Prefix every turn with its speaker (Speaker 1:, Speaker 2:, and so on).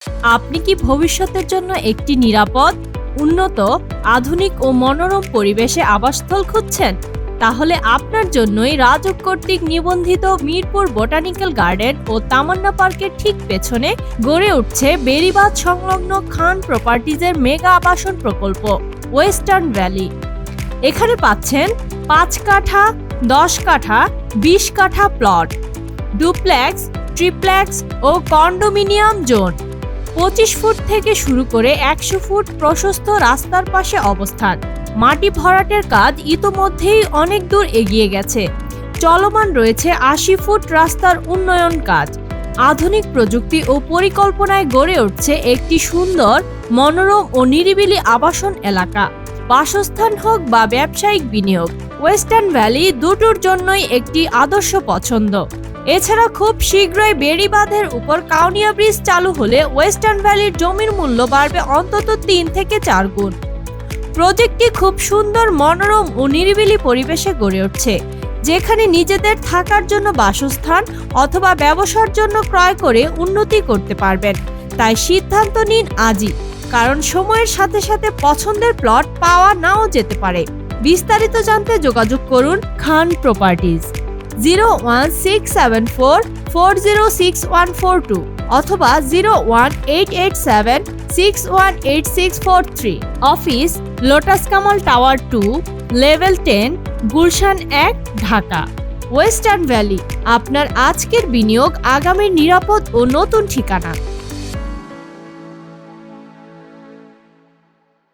Speaker 1: আপনি কি ভবিষ্যতের জন্য একটি নিরাপদ, উন্নত, আধুনিক ও মনোরম পরিবেশে আবাসস্থল খুঁজছেন? তাহলে আপনার জন্যই রাজউক কর্তৃক নিবন্ধিত মিরপুর বোটানিক্যাল গার্ডেন ও তামান্না পার্কের ঠিক পেছনে গড়ে উঠছে বেড়িবাঁধ সংলগ্ন খান প্রপার্টিজের মেগা আবাসন প্রকল্প ওয়েস্টার্ন ভ্যালি। এখানে পাচ্ছেন 5 কাঠা, 10 কাঠা, 20 কাঠা প্লট, ডুপ্লেক্স, ট্রিপ্লেক্স ও কন্ডোমিনিয়াম জোন। 25 ফুট থেকে শুরু করে 100 ফুট প্রশস্ত রাস্তার পাশে অবস্থান। মাটি ভরাটের কাজ ইতোমধ্যেই অনেক দূর এগিয়ে গেছে। চলমান রয়েছে 80 ফুট রাস্তার উন্নয়ন কাজ। আধুনিক প্রযুক্তি ও পরিকল্পনায় গড়ে উঠছে একটি সুন্দর, মনোরম ও নিরিবিলি আবাসন এলাকা। বাসস্থান হোক বা ব্যবসায়িক বিনিয়োগ, ওয়েস্টার্ন ভ্যালি দুটোর জন্যই একটি আদর্শ পছন্দ। এছাড়া খুব শীঘ্রই বেড়িবাঁধের উপর কাউনিয়া ব্রিজ চালু হলে ওয়েস্টার্ন ভ্যালির জমির মূল্য বাড়বে অন্তত 3 থেকে 4 গুণ। প্রজেক্টটি খুব সুন্দর, মনোরম ও নিরিবিলি পরিবেশে গড়ে উঠছে, যেখানে নিজেদের থাকার জন্য বাসস্থান অথবা ব্যবসার জন্য ক্রয় করে উন্নতি করতে পারবেন। তাই সিদ্ধান্ত নিন আজই, কারণ সময়ের সাথে সাথে পছন্দের প্লট পাওয়া নাও যেতে পারে। বিস্তারিত জানতে যোগাযোগ করুন খান প্রপার্টিজ 01674406142 অথবা 01887618643। Office lotus Kamal tower 2, level 10, Gulshan 1, Dhaka. Western valley, আপনার আজকের বিনিয়োগ আগামীর নিরাপদ ও নতুন ঠিকানা।